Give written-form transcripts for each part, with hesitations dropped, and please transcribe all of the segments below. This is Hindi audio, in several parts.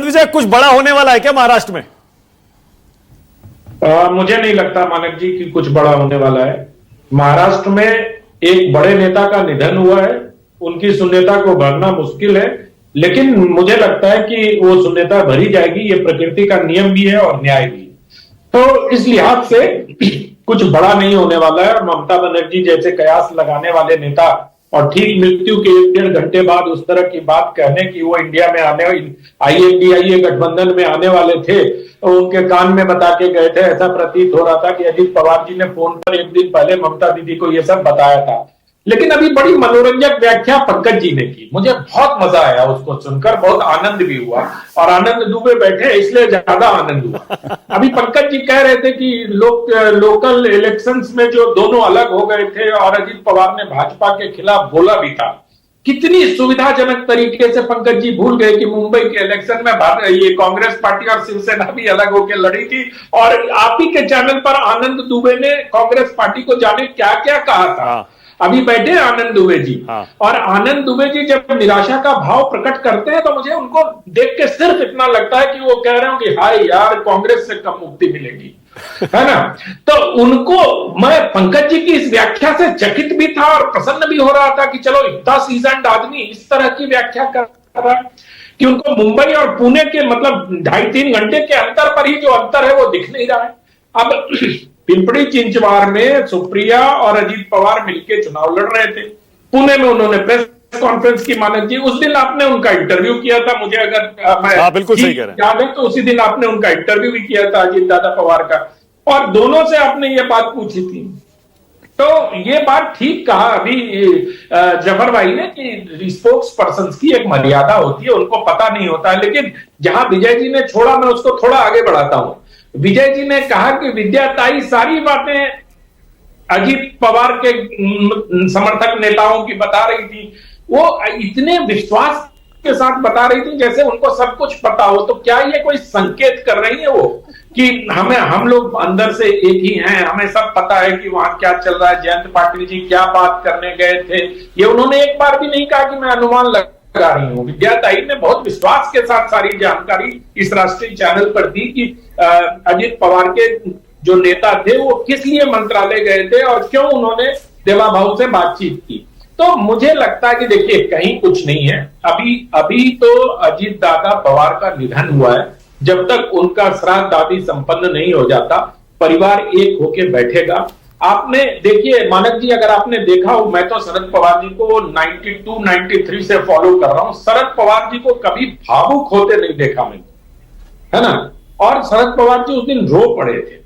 विजय, कुछ बड़ा होने वाला है क्या महाराष्ट्र में? मुझे नहीं लगता मानक जी कि कुछ बड़ा होने वाला है। महाराष्ट्र में एक बड़े नेता का निधन हुआ है, उनकी शून्यता को भरना मुश्किल है, लेकिन मुझे लगता है कि वो शून्यता भरी जाएगी। ये प्रकृति का नियम भी है और न्याय भी। तो इस लिहाज से कुछ बड़ा नहीं होने वाला है। और ममता बनर्जी जैसे कयास लगाने वाले नेता और ठीक मृत्यु के 1-1.5 घंटे बाद उस तरह की बात कहने कि वो इंडिया में आने, INDIA गठबंधन में आने वाले थे, तो उनके कान में बता के गए थे। ऐसा प्रतीत हो रहा था कि अजीत पवार जी ने फोन पर एक दिन पहले ममता दीदी को ये सब बताया था। लेकिन अभी बड़ी मनोरंजक व्याख्या पंकज जी ने की, मुझे बहुत मजा आया उसको सुनकर, बहुत आनंद भी हुआ। और आनंद दुबे बैठे इसलिए ज्यादा आनंद हुआ। अभी पंकज जी कह रहे थे कि लोकल इलेक्शंस में जो दोनों अलग हो गए थे और अजीत पवार ने भाजपा के खिलाफ बोला भी था। कितनी सुविधाजनक तरीके से पंकज जी भूल गए कि मुंबई के इलेक्शन में ये कांग्रेस पार्टी और शिवसेना भी अलग होकर लड़ी थी। और आप ही के चैनल पर आनंद दुबे ने कांग्रेस पार्टी को जाने क्या क्या कहा था। अभी बैठे आनंद दुबे जी, और आनंद दुबे जी जब निराशा का भाव प्रकट करते हैं तो मुझे उनको देख के सिर्फ इतना लगता है कि वो कह रहे हो कि हाय यार, कांग्रेस से कम मुक्ति मिलेगी, है ना। तो उनको, मैं पंकज जी की इस व्याख्या से चकित भी था और प्रसन्न भी हो रहा था कि चलो इतना सीजन्ड आदमी इस तरह की व्याख्या कर रहा है कि उनको मुंबई और पुणे के मतलब 2.5-3 घंटे के अंतर पर ही जो अंतर है वो दिख नहीं रहा है। अब पिंपरी चिंचवाड़ में सुप्रिया और अजीत पवार मिलकर चुनाव लड़ रहे थे। पुणे में उन्होंने प्रेस कॉन्फ्रेंस की, मानक जी उस दिन आपने उनका इंटरव्यू किया था, मुझे अगर मैं बिल्कुल सही कह रहे हैं, याद है तो उसी दिन आपने उनका इंटरव्यू भी किया था अजीत दादा पवार का, और दोनों से आपने ये बात पूछी थी। तो ये बात ठीक कहा अभी जफर भाई ने कि स्पोक्स पर्सन की एक मर्यादा होती है, उनको पता नहीं होता है। लेकिन जहां विजय जी ने छोड़ा मैं उसको थोड़ा आगे बढ़ाता हूं। विजय जी ने कहा कि विद्याताई सारी बातें अजीत पवार के समर्थक नेताओं की बता रही थी, वो इतने विश्वास के साथ बता रही थी जैसे उनको सब कुछ पता हो। तो क्या ये कोई संकेत कर रही है वो कि हम लोग अंदर से एक ही हैं, हमें सब पता है कि वहां क्या चल रहा है, जयंत पाटिल जी क्या बात करने गए थे। ये उन्होंने एक बार भी नहीं कहा कि मैं अनुमान लगा रही हूं। विद्याताई ने बहुत विश्वास के साथ सारी जानकारी इस राष्ट्रीय चैनल पर दी कि अजीत पवार के जो नेता थे वो किस लिए मंत्रालय गए थे और क्यों उन्होंने देवा भाऊ से बातचीत की। तो मुझे लगता है कि देखिए कहीं कुछ नहीं है। अभी तो अजीत दादा पवार का निधन हुआ है, जब तक उनका श्राद्ध आदि संपन्न नहीं हो जाता परिवार एक होके बैठेगा। आपने देखिए मानक जी, अगर आपने देखा हो, मैं तो शरद पवार जी को 92-93 से फॉलो कर रहा हूं। शरद पवार जी को कभी भावुक होते नहीं देखा मैंने, है ना। और शरद पवार जी उस दिन रो पड़े थे।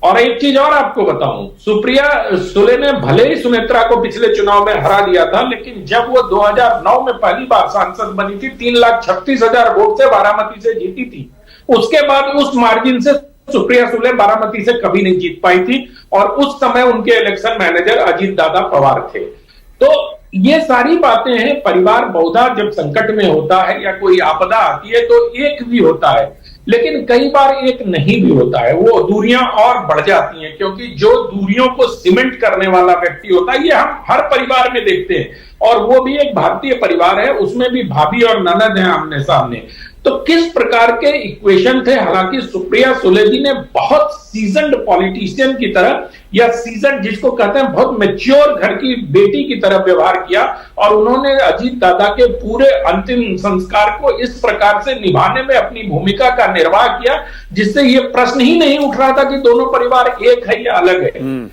और एक चीज और आपको बताऊं, सुप्रिया सुले ने भले ही सुनेत्रा को पिछले चुनाव में हरा दिया था, लेकिन जब वो 2009 में पहली बार सांसद बनी थी, 3,36,000 वोट से बारामती से जीती थी। उसके बाद उस मार्जिन से सुप्रिया सुले बारामती से कभी नहीं जीत पाई थी, और उस समय उनके इलेक्शन मैनेजर अजीत दादा पवार थे। तो ये सारी बातें हैं। परिवार बहुधा जब संकट में होता है या कोई आपदा आती है तो एक भी होता है, लेकिन कई बार एक नहीं भी होता है। वो दूरियां और बढ़ जाती हैं, क्योंकि जो दूरियों को सीमेंट करने वाला व्यक्ति होता है, ये हम हर परिवार में देखते हैं। और वो भी एक भारतीय परिवार है, उसमें भी भाभी और ननद हैं आमने सामने। तो किस प्रकार के इक्वेशन थे। हालांकि सुप्रिया सुले जी ने बहुत सीजन्ड पॉलिटिशियन की तरह, या सीजन जिसको कहते हैं बहुत मैच्योर घर की बेटी की तरह व्यवहार किया, और उन्होंने अजीत दादा के पूरे अंतिम संस्कार को इस प्रकार से निभाने में अपनी भूमिका का निर्वाह किया, जिससे ये प्रश्न ही नहीं उठ रहा था कि दोनों परिवार एक है या अलग है।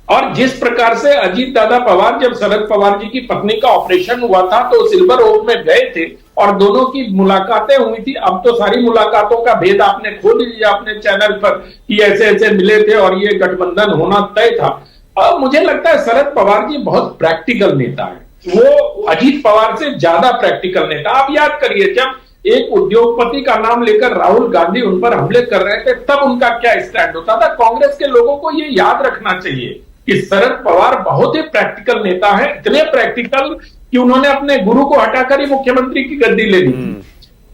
और जिस प्रकार से अजीत दादा पवार, जब शरद पवार जी की पत्नी का ऑपरेशन हुआ था तो सिल्वर ओक में गए थे और दोनों की मुलाकातें हुई थी। अब तो सारी मुलाकातों का भेद आपने खोल लिया अपने चैनल पर कि ऐसे ऐसे मिले थे और ये गठबंधन होना तय था। अब मुझे लगता है शरद पवार जी बहुत प्रैक्टिकल नेता है, वो अजीत पवार से ज्यादा प्रैक्टिकल नेता। आप याद करिए, जब एक उद्योगपति का नाम लेकर राहुल गांधी उन पर हमले कर रहे थे, तब उनका क्या स्टैंड होता था। कांग्रेस के लोगों को ये याद रखना चाहिए कि शरद पवार बहुत ही प्रैक्टिकल नेता है, इतने प्रैक्टिकल कि उन्होंने अपने गुरु को हटाकर ही मुख्यमंत्री की गद्दी ले ली थी।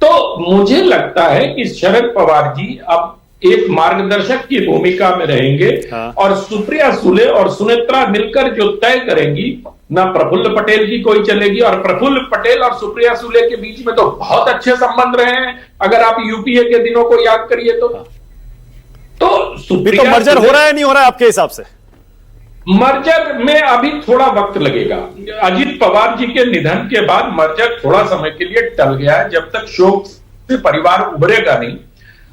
तो मुझे लगता है कि शरद पवार जी अब एक मार्गदर्शक की भूमिका में रहेंगे, और सुप्रिया सुले और सुनेत्रा मिलकर जो तय करेंगी ना प्रफुल्ल पटेल की कोई चलेगी। और प्रफुल्ल पटेल और सुप्रिया सुले के बीच में तो बहुत अच्छे संबंध रहे हैं, अगर आप यूपीए के दिनों को याद करिए तो अभी सुप्रिया तो मर्जर हो रहा है नहीं हो रहा है आपके हिसाब से? मर्जर में अभी थोड़ा वक्त लगेगा। अजीत पवार जी के निधन के बाद मर्जर थोड़ा समय के लिए टल गया है, जब तक शोक से परिवार उभरेगा नहीं।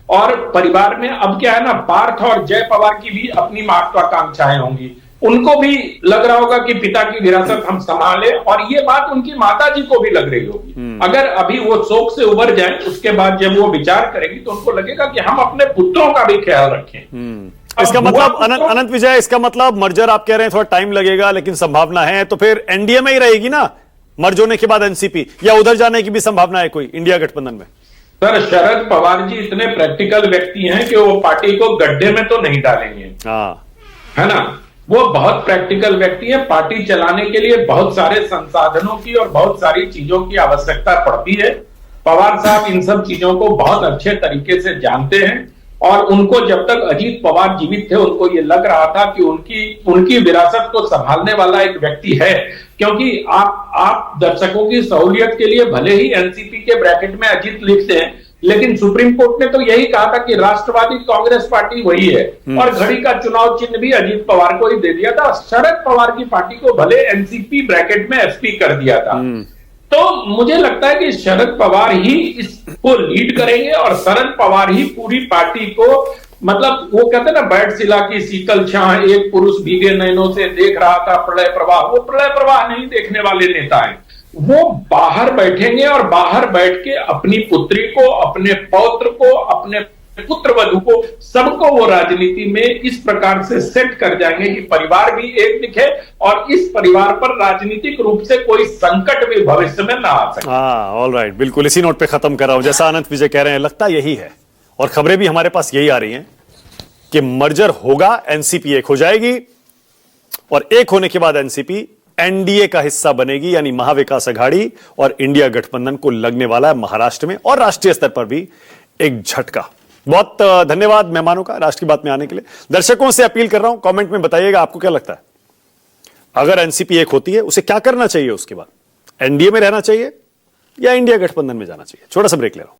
और परिवार में अब क्या है ना, पार्थ और जय पवार की भी अपनी महत्वाकांक्षाएं होंगी। उनको भी लग रहा होगा कि पिता की विरासत हम संभालें, और ये बात उनकी माता जी को भी लग रही होगी। अगर अभी वो शोक से उबर जाए, उसके बाद जब वो विचार करेगी तो उनको लगेगा कि हम अपने पुत्रों का भी ख्याल रखें। इसका मतलब अनंत विजय, इसका मतलब मर्जर आप कह रहे हैं थोड़ा टाइम लगेगा लेकिन संभावना है, तो फिर एनडीए में ही रहेगी ना मर्ज होने के बाद एनसीपी, या उधर जाने की भी संभावना है कोई इंडिया गठबंधन में? सर, शरद पवार जी इतने प्रैक्टिकल व्यक्ति हैं कि वो पार्टी को गड्ढे में तो नहीं डालेंगे, है ना। वो बहुत प्रैक्टिकल व्यक्ति है। पार्टी चलाने के लिए बहुत सारे संसाधनों की और बहुत सारी चीजों की आवश्यकता पड़ती है। पवार साहब इन सब चीजों को बहुत अच्छे तरीके से जानते हैं, और उनको जब तक अजीत पवार जीवित थे उनको ये लग रहा था कि उनकी विरासत को संभालने वाला एक व्यक्ति है। क्योंकि आप दर्शकों की सहूलियत के लिए भले ही एनसीपी के ब्रैकेट में अजीत लिखते हैं, लेकिन सुप्रीम कोर्ट ने तो यही कहा था कि राष्ट्रवादी कांग्रेस पार्टी वही है, और घड़ी का चुनाव चिन्ह भी अजीत पवार को ही दे दिया था। शरद पवार की पार्टी को भले एनसीपी ब्रैकेट में एसपी कर दिया था। तो मुझे लगता है कि शरद पवार ही इसको लीड करेंगे, और शरद पवार ही पूरी पार्टी को, मतलब वो कहते हैं ना, बैठशिला की शीतल छां, एक पुरुष भीगे नयनों से देख रहा था प्रलय प्रवाह, वो प्रलय प्रवाह नहीं देखने वाले नेता हैं। वो बाहर बैठेंगे और बाहर बैठ के अपनी पुत्री को, अपने पौत्र को, अपने पुत्र वधु को, सबको वो राजनीति में इस प्रकार से सेट कर जाएंगे कि परिवार भी एक दिखे, और इस परिवार पर राजनीतिक रूप से कोई संकट भी भविष्य में ना आ सके। ऑल राइट, बिल्कुल इसी नोट पे खत्म कर रहा हूं। जैसा अनंत विजय कह रहे हैं, लगता यही है, और खबरें भी हमारे पास यही आ रही हैं कि मर्जर होगा, एनसीपी एक हो जाएगी, और एक होने के बाद एनसीपी एनडीए का हिस्सा बनेगी, यानी महाविकास अघाड़ी, और इंडिया गठबंधन को लगने वाला है महाराष्ट्र में और राष्ट्रीय स्तर पर भी एक झटका। बहुत धन्यवाद मेहमानों का राष्ट्र की बात में आने के लिए। दर्शकों से अपील कर रहा हूं, कमेंट में बताइएगा आपको क्या लगता है, अगर एनसीपी एक होती है उसे क्या करना चाहिए, उसके बाद एनडीए में रहना चाहिए या इंडिया गठबंधन में जाना चाहिए। छोटा सा ब्रेक ले रहा हूं।